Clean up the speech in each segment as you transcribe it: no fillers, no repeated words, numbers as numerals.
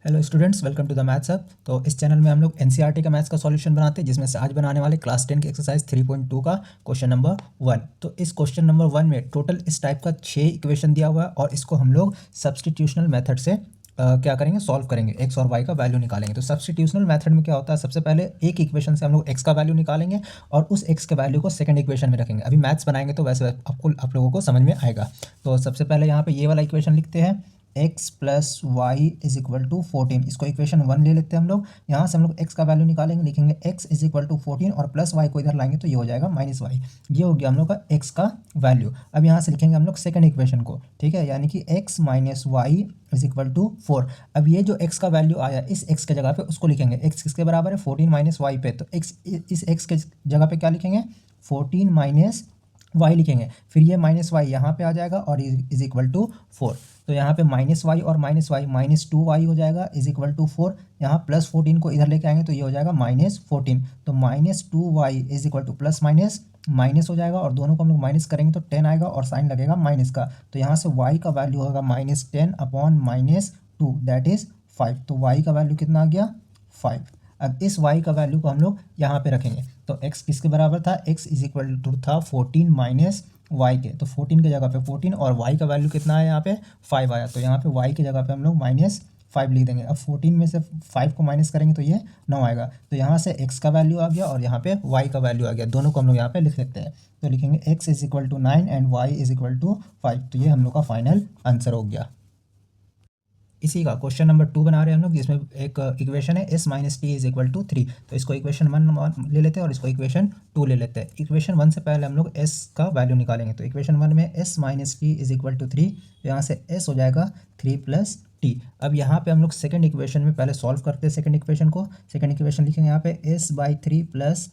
Hello students, welcome to the maths hub. तो इस channel में हम लोग एनसीईआरटी का मैथ्स का सॉल्यूशन बनाते हैं, जिसमें से आज बनाने वाले क्लास 10 की एक्सरसाइज 3.2 का क्वेश्चन नंबर 1। तो इस क्वेश्चन नंबर 1 में टोटल इस टाइप का 6 इक्वेशन दिया हुआ है और इसको हम लोग सब्सटीट्यूशनल मेथड से क्या करेंगे, सॉल्व करेंगे, एक्स और वाई का वैल्यू निकालेंगे। तो सब्सटीट्यूशनल मेथड में क्या होता है, सबसे पहले एक इक्वेशन से हम लोग एक्स का वैल्यू निकालेंगे और उस एक्स के वैल्यू को सेकंड इक्वेशन में रखेंगे। अभी मैथ्स बनाएंगे तो वैसे आप लोगों को समझ में आएगा। तो सबसे पहले यहाँ पे ये वाला इक्वेशन लिखते हैं, x plus y is equal to 14। इसको इक्वेशन 1 ले लेते हैं हम लोग। यहाँ से हम लोग x का वैल्यू निकालेंगे, लिखेंगे x इज इक्वल टू 14 और प्लस y को इधर लाएंगे तो ये हो जाएगा माइनस वाई। ये हो गया हम लोग का x का वैल्यू। अब यहाँ से लिखेंगे हम लोग सेकंड इक्वेशन को, ठीक है, यानी कि x minus y is equal to 4। अब ये जो x का वैल्यू आया इस x के जगह पे उसको लिखेंगे, x किसके बराबर है, 14 माइनस वाई पे। तो x इस x के जगह पे क्या लिखेंगे, 14 माइनस वाई लिखेंगे। फिर ये माइनस वाई यहाँ पे आ जाएगा और इज इक्वल टू 4। तो यहाँ पे माइनस वाई और माइनस वाई माइनस 2y हो जाएगा इज इक्वल टू 4। यहाँ प्लस 14 को इधर लेके आएंगे तो ये हो जाएगा माइनस 14। तो minus 2y is equal two plus minus minus हो जाएगा और दोनों को हम लोग माइनस करेंगे तो 10 आएगा और साइन लगेगा माइनस का। तो यहाँ से y का वैल्यू होगा minus 10 upon minus 2 that is 5। तो y का वैल्यू कितना आ गया, 5। अब इस y का वैल्यू को हम लोग यहाँ पे रखेंगे। तो x किसके बराबर था, x इज इक्वल टू था 14 माइनस y के। तो 14 की जगह पे 14 और y का वैल्यू कितना है, यहाँ पे 5 आया। तो यहाँ पे y की जगह पे हम लोग माइनस 5 लिख देंगे। अब 14 में से 5 को माइनस करेंगे तो ये 9 आएगा। तो यहाँ से x का वैल्यू आ गया और यहाँ पे y का वैल्यू आ गया, दोनों को हम लोग यहाँ पे लिख सकते हैं। तो लिखेंगे x is equal to 9 and y is equal to 5। तो ये हम लोग का फाइनल आंसर हो गया। इसी का क्वेश्चन नंबर 2 बना रहे हैं हम लोग, जिसमें एक इक्वेशन है s minus t is equal to 3। तो इसको इक्वेशन 1 ले लेते हैं और इसको इक्वेशन 2 ले लेते हैं। इक्वेशन 1 से पहले हम लोग s का वैल्यू निकालेंगे। तो इक्वेशन 1 में s minus t is equal to 3, तो यहाँ से s हो जाएगा 3 प्लस टी। अब यहाँ पे हम लोग सेकंड इक्वेशन में पहले सॉल्व करते हैं सेकंड इक्वेशन को। सेकंड इक्वेशन लिखेंगे यहाँ पे s by 3 plus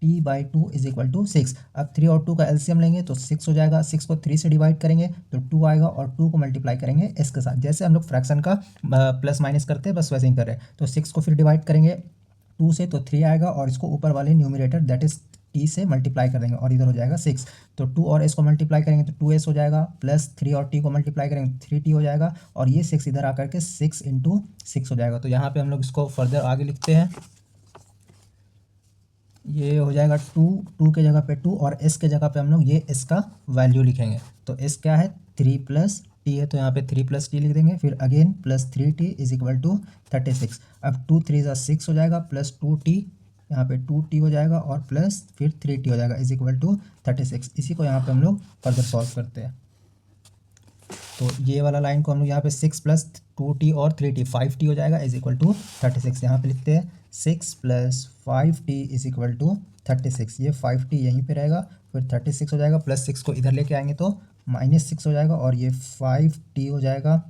t by 2 is equal to 6। अब 3 और 2 का एलसीएम लेंगे तो 6 हो जाएगा। 6 को 3 से डिवाइड करेंगे तो 2 आएगा और 2 को मल्टीप्लाई करेंगे s के साथ। जैसे हम लोग फ्रैक्शन का प्लस माइनस करते हैं बस वैसे ही कर रहे हैं। तो 6 को फिर डिवाइड करेंगे 2 से तो 3 आएगा और इसको ऊपर वाले न्यूमरेटर दैट इज टी से मल्टीप्लाई कर देंगे और इधर हो जाएगा 6। तो 2 और s को मल्टीप्लाई करेंगे तो 2s हो जाएगा, प्लस 3 और t को मल्टीप्लाई करेंगे तो 3t हो जाएगा और ये 6 इधर आकर के 6 इंटू 6 हो जाएगा। तो यहाँ पे हम लोग इसको फर्दर आगे लिखते हैं। ये हो जाएगा 2 के जगह पे 2 और s के जगह पे हम लोग ये s का वैल्यू लिखेंगे। तो s क्या है, 3 प्लस टी है, तो यहाँ पे 3 प्लस टी लिख देंगे। फिर again plus 3t is equal to 36। अब 2 3 जा 6 हो जाएगा, प्लस 2t, यहाँ पे 2t हो जाएगा और प्लस फिर 3t हो जाएगा इज इक्वल टू 36। इसी को यहाँ पे हम लोग फर्दर सॉल्व करते हैं। तो ये वाला लाइन को हम लोग यहाँ पे 6 प्लस 2t और 3t 5t हो जाएगा इज इक्वल टू 36। यहाँ पे लिखते हैं 6 plus 5t is equal to 36। ये 5t यहीं पे रहेगा, फिर 36 हो जाएगा, प्लस 6 को इधर लेके आएंगे तो माइनस 6 हो जाएगा और ये 5t हो जाएगा।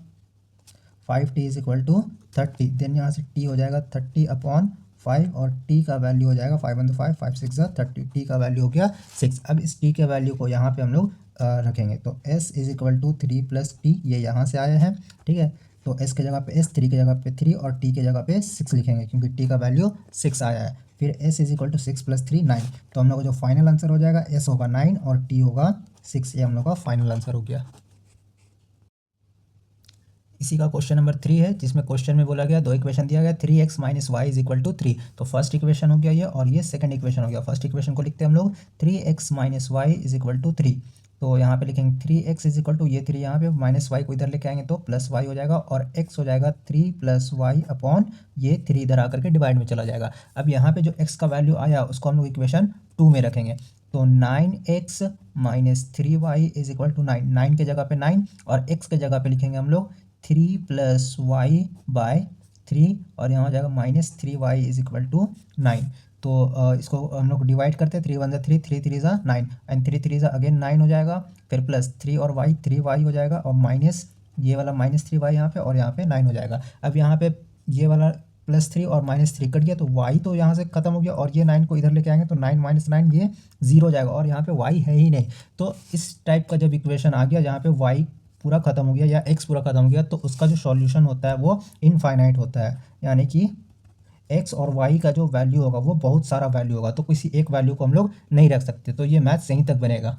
5t is equal to 30। Then यहाँ से t हो जाएगा 30 अपॉन 5 और t का वैल्यू हो जाएगा 5 1 5 5 6 30। t का वैल्यू हो गया 6। अब इस t के वैल्यू को यहाँ पे हम लोग रखेंगे। तो s is equal to 3 plus t, ये यहाँ से आया है, ठीक है। तो s के जगह पे s, 3 के जगह पे 3 और t के जगह पे 6 लिखेंगे क्योंकि t का वैल्यू 6 आया है। फिर s is equal to 6 plus 3 9। तो हम लोग का जो फाइनल आंसर हो जाएगा s होगा 9 और t होगा 6। ये हम लोग का फाइनल आंसर हो गया। इसी का क्वेश्चन नंबर 3 है, जिसमें क्वेश्चन में बोला गया, दो इक्वेशन दिया गया 3x minus y is equal to 3। तो फर्स्ट इक्वेशन हो गया ये और ये सेकंड इक्वेशन हो गया। फर्स्ट इक्वेशन को लिखते हैं हम लोग 3x minus y is equal to 3। तो यहाँ पे लिखेंगे 3x इज इक्वल टू ये 3 यहाँ पे माइनस वाई को इधर लेके आएंगे तो प्लस वाई हो जाएगा और x हो जाएगा 3 प्लस वाई अपॉन ये 3 इधर आकर के डिवाइड में चला जाएगा। अब यहाँ पे जो x का वैल्यू आया उसको हम लोग इक्वेशन 2 में रखेंगे। तो 9x minus 3y is equal to 9। 9 के जगह पे 9 और x के जगह पे लिखेंगे हम लोग 3 प्लस वाई बाय 3 और यहाँ हो जाएगा minus 3y is equal to 9। तो इसको हम लोग डिवाइड करते हैं, 3 1 जा 3 3 3 जा 9 एंड 3 3 जा अगेन 9 हो जाएगा। फिर प्लस 3 और y 3y हो जाएगा और माइनस ये वाला माइनस 3y यहाँ पे और यहाँ पे 9 हो जाएगा। अब यहाँ पे ये वाला प्लस 3 और माइनस 3 कट गया तो y तो यहाँ से खत्म हो गया और ये 9 को इधर लेके आएंगे तो 9 माइनस 9 ये 0 हो जाएगा और यहाँ पे y है ही नहीं। तो इस टाइप का जब इक्वेशन आ गया जहाँ पे y पूरा खत्म हो गया या x पूरा खत्म हो गया तो उसका जो सॉल्यूशन होता है वो इनफाइनाइट होता है, यानी कि x और y का जो वैल्यू होगा वो बहुत सारा वैल्यू होगा। तो किसी एक वैल्यू को हम लोग नहीं रख सकते। तो ये मैथ्स यहीं तक बनेगा।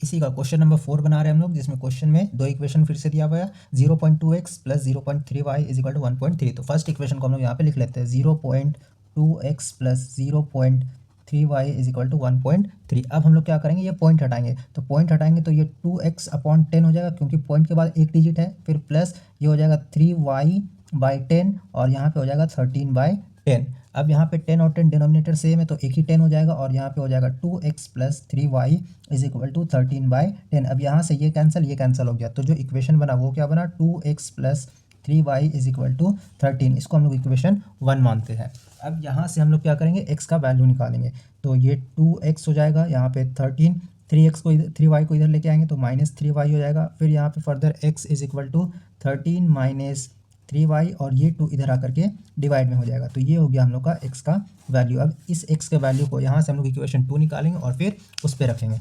इसी का क्वेश्चन नंबर 4 बना रहे हैं हम लोग, जिसमें क्वेश्चन में दो इक्वेशन फिर से दिया हुआ है 0.2x plus 0.3y is equal to 1.3। तो फर्स्ट इक्वेशन को हम लोग यहाँ पे लिख लेते हैं 0.2x plus 0.3y is equal to 1.3। अब हम लोग क्या करेंगे, ये पॉइंट हटाएंगे, तो पॉइंट हटाएंगे तो ये 2x अपॉन 10 हो जाएगा, क्योंकि पॉइंट के बाद एक डिजिट है, फिर प्लस ये हो जाएगा 3y/10 और यहाँ पे हो जाएगा 13/10। अब यहाँ पे 10 और 10 डिनोमिनेटर सेम है तो एक ही 10 हो जाएगा और यहाँ पे हो जाएगा 2x plus 3y is equal to 13/10। अब यहाँ से ये कैंसिल हो गया, तो जो इक्वेशन बना वो क्या बना, 2x plus 3y is equal to 13। इसको हम लोग इक्वेशन 1 मानते हैं। अब यहाँ से हम लोग क्या करेंगे, x का वैल्यू निकालेंगे, तो ये 2x हो जाएगा, यहाँ पे 13, 3y को इधर लेके आएंगे तो -3y हो जाएगा, फिर यहाँ पे further x is equal to 13 minus 3y और ये 2 इधर आकर के डिवाइड में हो जाएगा, तो ये हो गया हम लोग का x का वैल्यू। अब इस x के वैल्यू को यहाँ से हम लोग इक्वेशन 2 निकालेंगे और फिर उस पर रखेंगे।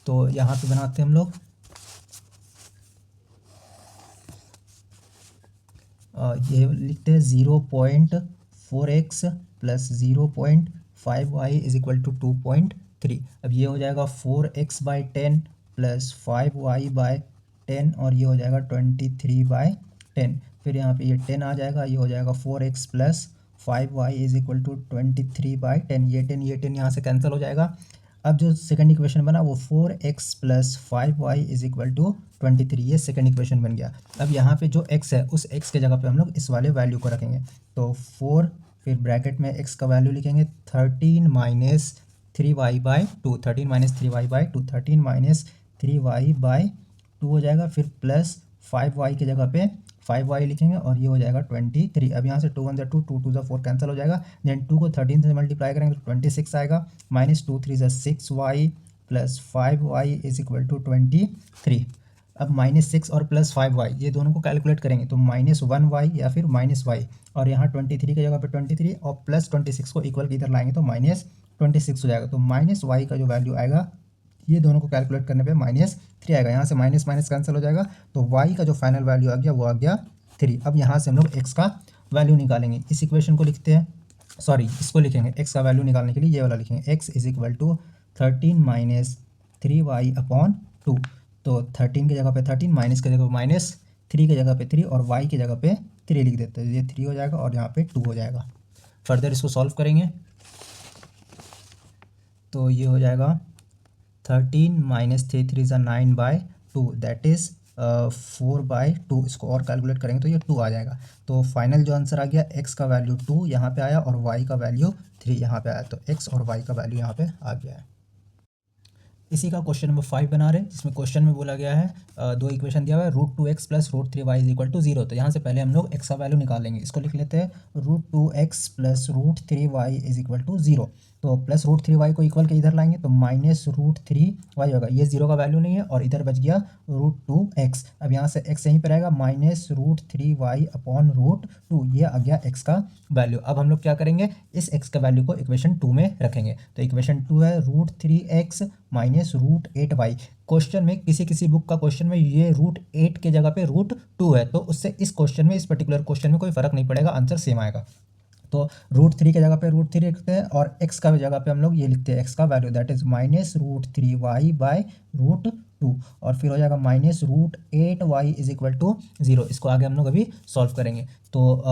तो यहाँ पे बनाते हैं हम लोग, ये लिखते हैं 0.4x plus 0.5y is equal to 2.3। अब ये हो जाएगा 4x/10 प्लस 5y/10 और ये हो जाएगा 23/10। फिर यहाँ पे ये 10 आ जाएगा, ये हो जाएगा 4x plus 5y is equal to 23/10। ये 10 यहाँ से कैंसिल हो जाएगा। अब जो सेकंड इक्वेशन बना वो 4x plus 5y is equal to 23, ये सेकंड इक्वेशन बन गया। अब यहाँ पे जो x है उस x के जगह पे हम लोग इस वाले वैल्यू को रखेंगे, तो 4 फिर ब्रैकेट में x का वैल्यू लिखेंगे 13 minus 3y/2, 13 minus 3y/2, 13 minus 3y/2 हो जाएगा, फिर प्लस 5y के जगह पे 5y लिखेंगे और ये हो जाएगा 23। अब यहाँ से 2 1 2, 2 2 4 कैंसिल हो जाएगा, देन 2 को 13 से मल्टीप्लाई करेंगे तो 26 आएगा, minus 2 3 6y plus 5y is equal to 23। अब -6 और प्लस 5y ये दोनों को कैलकुलेट करेंगे तो -1y या फिर -y, और यहाँ 23 की जगह पे 23 और प्लस 26 को इक्वल इधर लाएंगे तो -26 हो जाएगा। तो -y का जो वैल्यू आएगा ये दोनों को कैलकुलेट करने पे -3 आएगा, यहाँ से माइनस माइनस कैंसिल हो जाएगा, तो y का जो फाइनल वैल्यू आ गया वो आ गया 3। अब यहाँ से हम लोग x का वैल्यू निकालेंगे, इस इक्वेशन को लिखते हैं, सॉरी इसको लिखेंगे, x का वैल्यू निकालने के लिए ये वाला लिखेंगे, x is equal to 13 minus 3y/2। तो 13 की जगह पे 13, माइनस की जगह पे माइनस, 3 की जगह पे 3 और y की जगह पे 3 लिख देते हैं, ये 3 हो जाएगा और यहाँ पे 2 हो जाएगा। फर्दर इसको सॉल्व करेंगे तो ये हो जाएगा 13 माइनस 3 3 ज़ा 9/2 दैट इज़ 4/2। इसको और कैलकुलेट करेंगे तो ये 2 आ जाएगा। तो फाइनल जो आंसर आ गया x का वैल्यू 2 यहाँ पे आया और y का वैल्यू 3 यहाँ पे आया, तो x और y का वैल्यू यहाँ पे आ गया है। इसी का क्वेश्चन नंबर 5 बना रहे हैं, जिसमें क्वेश्चन में बोला गया है दो इक्वेशन दिया हुआ है √2x plus √3y is equal to 0। तो यहाँ से पहले हम लोग x का वैल्यू निकालेंगे, इसको लिख लेते हैं √2x plus √3y is equal to 0। तो प्लस √3y को इक्वल के इधर लाएंगे तो माइनस √3y होगा, ये 0 का वैल्यू नहीं है और इधर बच गया √2x। अब यहाँ से x यहीं पर रहेगा, माइनस √3y अपॉन √2, ये आ गया x का वैल्यू। अब हम लोग क्या करेंगे, इस x का वैल्यू को इक्वेशन 2 में रखेंगे, तो इक्वेशन 2 है √3x माइनस √8y। क्वेश्चन में किसी बुक का क्वेश्चन में ये √8 के जगह पे √2 है, तो उससे इस क्वेश्चन में, इस पर्टिकुलर क्वेश्चन में कोई फर्क नहीं पड़ेगा, आंसर सेम आएगा। तो √3 के जगह पे √3 लिखते हैं और x का जगह पे हम लोग ये लिखते हैं x का value that is minus √3y/√2 और फिर हो जाएगा minus √8y is equal to 0। इसको आगे हम लोग अभी सॉल्व करेंगे, तो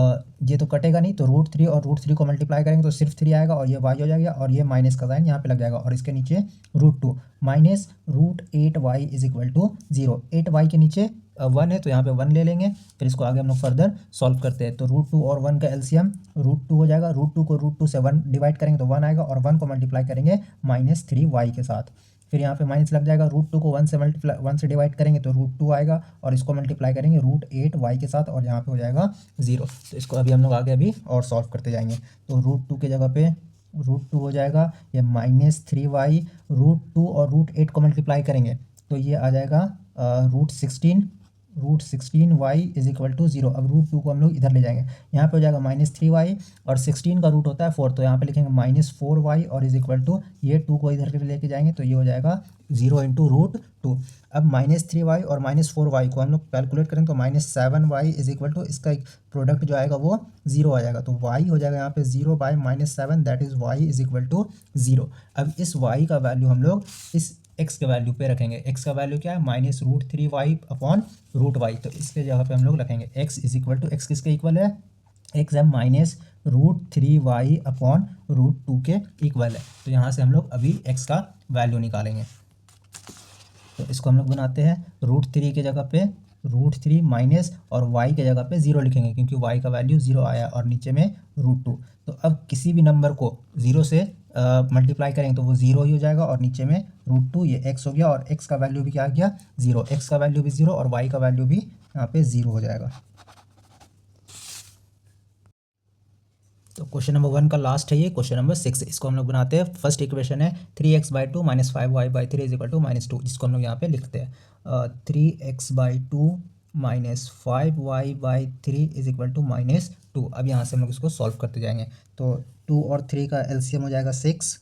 ये तो कटेगा नहीं, तो √3 और √3 को मल्टीप्लाई करेंगे तो सिर्फ 3 आएगा और ये y हो जाएगा और ये माइनस का साइन यहाँ पे लग जाएगा और इसके नीचे √2 minus √8y is equal to 0। 8y के नीचे 1 है तो यहाँ पे 1 ले लेंगे, फिर इसको आगे हम लोग फर्दर सॉल्व करते हैं। तो √2 और 1 का एलसीएम √2 हो जाएगा, √2 को √2 से 1 डिवाइड करेंगे तो 1 आएगा और 1 को मल्टीप्लाई करेंगे -3y के साथ, फिर यहाँ पे माइनस लग जाएगा, √2 को 1 से डिवाइड करेंगे तो √2 आएगा और इसको मल्टीप्लाई करेंगे √8y के साथ और यहाँ पे हो जाएगा 0। तो इसको अभी हम लोग आगे अभी और सॉल्व करते जाएंगे। तो √2 के जगह पे √2 हो जाएगा, ये -3y, √2 और √8 को मल्टीप्लाई करेंगे तो ये आ जाएगा √16y इज इक्वल टू 0। अब √2 को हम लोग इधर ले जाएंगे, यहाँ पे हो जाएगा -3y और 16 का रूट होता है 4, तो यहाँ पे लिखेंगे -4y और इज इक्वल टू ये 2 को इधर लेके जाएंगे तो ये हो जाएगा 0 इंटू √2। अब -3y और -4y को हम लोग कैलकुलेट करेंगे तो -7y इज इक्वल टू इसका प्रोडक्ट जो आएगा वो 0 आ जाएगा, तो y हो जाएगा यहाँ पे 0/-7 that is y is equal to 0। अब इस y का वैल्यू हम लोग इस एक्स के वैल्यू पे रखेंगे। एक्स का वैल्यू क्या है, -√3y अपॉन √y। तो इसके जगह पे हम लोग रखेंगे x is equal to, x किसके इक्वल है, एक्स है -√3y अपॉन √2 के इक्वल है। तो यहाँ से हम लोग अभी x का वैल्यू निकालेंगे। तो इसको हम लोग बनाते हैं, √3 के जगह पे √3 माइनस और y के जगह पे 0 लिखेंगे क्योंकि y का वैल्यू 0 आया और नीचे में √2। तो अब किसी भी नंबर को 0 से मल्टीप्लाई करेंगे तो वो 0 ही हो जाएगा और नीचे में √2, ये x हो गया और x का वैल्यू भी क्या आ गया 0, x का वैल्यू भी 0 और y का वैल्यू भी यहाँ पे 0 हो जाएगा। तो क्वेश्चन नंबर 1 का लास्ट है ये, क्वेश्चन नंबर 6। इसको हम लोग बनाते हैं। फर्स्ट इक्वेशन है 3x/2 - 5y/3 is equal to -2, जिसको हम लोग यहाँ पे लिखते हैं 3x/2 - 5y/3 is equal to -2। अब यहाँ से हम लोग इसको सॉल्व करते जाएंगे। तो 2 और 3 का एलसीएम हो जाएगा 6,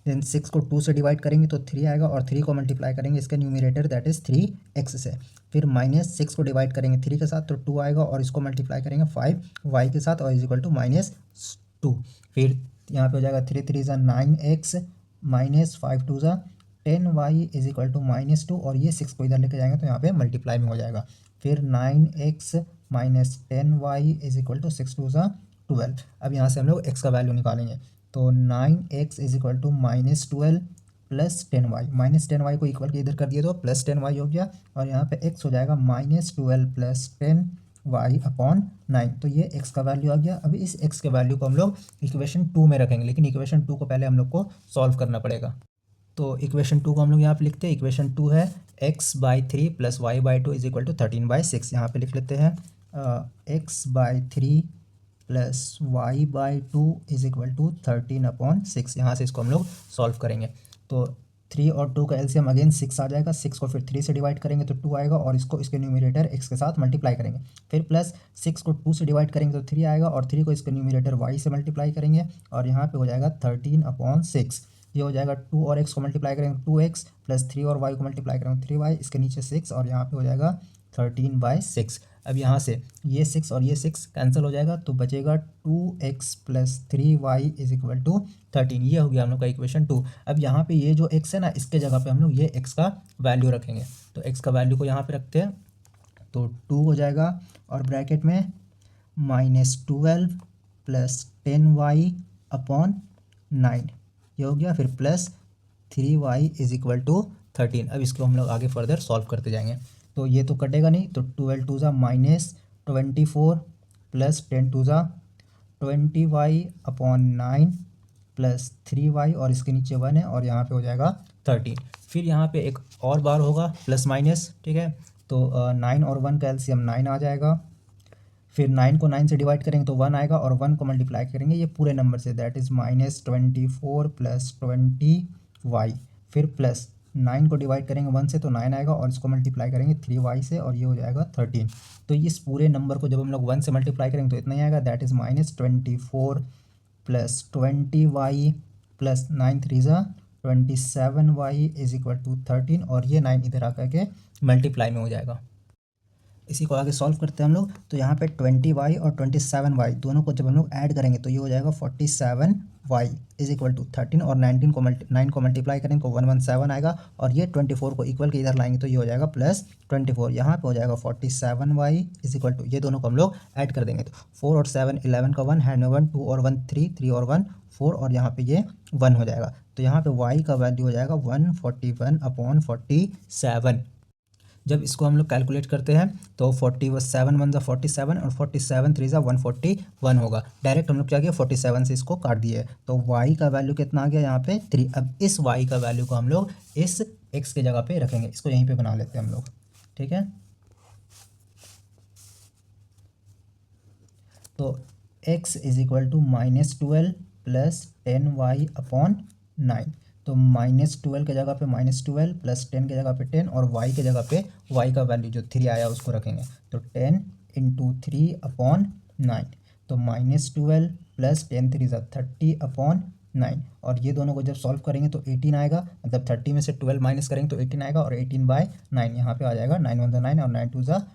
देन 6 को 2 से डिवाइड करेंगे तो 3 आएगा और 3 को मल्टीप्लाई करेंगे इसका न्यूमरेटर दैट इज़ 3x से। फिर -6 को डिवाइड करेंगे 3 के साथ तो 2 आएगा और इसको मल्टीप्लाई करेंगे 5y के साथ और इज इक्वल टू -2। फिर यहाँ पे हो जाएगा 3 3 ज़ा 9x -5 2 ज़ा 10y इज इक्वल टू -2 और ये 6 को इधर लेके जाएंगे तो यहाँ पे मल्टीप्लाई में हो जाएगा। फिर 9x - 10y is equal to 6 2 ज़ा 12। अब यहाँ से हम लोग x का वैल्यू निकालेंगे। तो 9x is equal to -12 plus 10y, -10y को इक्वल के इधर कर दिए तो प्लस 10y हो गया और यहाँ पे x हो जाएगा -12 प्लस 10y अपॉन 9। तो ये x का वैल्यू आ गया। अभी इस x के वैल्यू को हम लोग इक्वेशन 2 में रखेंगे, लेकिन इक्वेशन 2 को पहले हम लोग को सॉल्व करना पड़ेगा। तो इक्वेशन 2 को हम लोग यहाँ पे लिखते हैं। इक्वेशन 2 है x/3 plus y/2 is equal to 13/6। यहाँ पे लिख लेते हैं x/3 plus y/2 is equal to 13/6। यहाँ से इसको हम लोग सॉल्व करेंगे। तो 3 और 2 का एलसीएम अगेन 6 आ जाएगा। 6 को फिर 3 से डिवाइड करेंगे तो 2 आएगा और इसको इसके न्यूमरेटर x के साथ मल्टीप्लाई करेंगे। फिर प्लस 6 को 2 से डिवाइड करेंगे तो 3 आएगा और 3 को इसके न्यूमरेटर y से मल्टीप्लाई करेंगे और यहाँ पे हो जाएगा 13/6। ये हो जाएगा 2 और x को मल्टीप्लाई करेंगे 2x प्लस 3 और y को मल्टीप्लाई करेंगे 3y, इसके नीचे 6 और यहाँ पे हो जाएगा 13/6। अब यहाँ से ये 6 और ये 6 कैंसिल हो जाएगा तो बचेगा 2x plus 3y is equal to 13। ये हो गया हम लोग का इक्वेशन 2। अब यहाँ पे ये जो x है ना, इसके जगह पे हम लोग ये x का वैल्यू रखेंगे। तो x का वैल्यू को यहाँ पे रखते हैं तो 2 हो जाएगा और ब्रैकेट में -12 प्लस 10y अपॉन 9 ये हो गया। फिर plus 3y is equal to 13। अब इसको हम लोग आगे फर्दर सॉल्व करते जाएंगे। तो ये तो कटेगा नहीं, तो 12 2 ज़ा -24 प्लस 10 2 ज़ा 20y अपॉन 9 प्लस 3y और इसके नीचे 1 है और यहाँ पे हो जाएगा 13। फिर यहाँ पे एक और बार होगा प्लस माइनस, ठीक है। तो 9 और 1 का एलसीएम 9 आ जाएगा। फिर 9 को 9 से डिवाइड करेंगे तो 1 आएगा और 1 को मल्टीप्लाई करेंगे ये पूरे number say that is -24 plus 20y। फिर प्लस 9 को डिवाइड करेंगे 1 से तो 9 आएगा और इसको मल्टीप्लाई करेंगे 3y से और ये हो जाएगा 13। तो इस पूरे नंबर को जब हम लोग 1 से मल्टीप्लाई करेंगे तो इतना ही आएगा that is -24 plus 20y plus 9 3 ज़ा 27y इज इक्वल टू 13 और ये 9 इधर आकर के मल्टीप्लाई में हो जाएगा। इसी को आगे सॉल्व करते हैं हम लोग। तो यहाँ पे 20y और 27y दोनों को जब हम लोग ऐड करेंगे तो ये हो जाएगा 47y इज इक्वल टू 13 और 9 को मल्टीप्लाई करेंगे तो 117 आएगा और ये 24 को इक्वल के इधर लाएंगे तो ये हो जाएगा प्लस 24। यहाँ पे हो जाएगा 47y इज इक्वल टू, ये दोनों को हम लोग ऐड कर देंगे तो 4 और 7 11 का 1 हैंड में 1 2 और 1 3 3 और 1 4 और यहाँ पे ये 1 हो जाएगा। तो यहाँ पे y का वैल्यू हो जाएगा 141/47। जब इसको हम लोग कैलकुलेट करते हैं तो 47 1 ज़ा 47 और 47 3 ज़ा 141 होगा। डायरेक्ट हम लोग क्या किया 47 से इसको काट दिए तो y का वैल्यू कितना आ गया यहाँ पे 3। अब इस y का वैल्यू को हम लोग इस x के जगह पे रखेंगे। इसको यहीं पे बना लेते हैं हम लोग, ठीक है। तो x is equal to -12 plus 10y upon 9। तो -12 के जगह पे -12 प्लस 10 के जगह पे 10 और y के जगह पे y का वैल्यू जो 3 आया उसको रखेंगे। तो 10 × 3 अपॉन 9। तो -12 प्लस 10 3 ज़ा 30 अपॉन 9 और ये दोनों को जब सॉल्व करेंगे तो 18 आएगा। मतलब 30 में से 12 माइनस करेंगे तो 18 आएगा और 18/9 यहाँ पे आ जाएगा। 9 1 ज़ा 9 और 9 2 ज़ा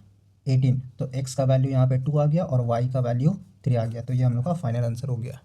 18। तो x का वैल्यू यहाँ पे 2 आ गया और y का वैल्यू 3 आ गया। तो ये हम लोग का फाइनल आंसर हो गया।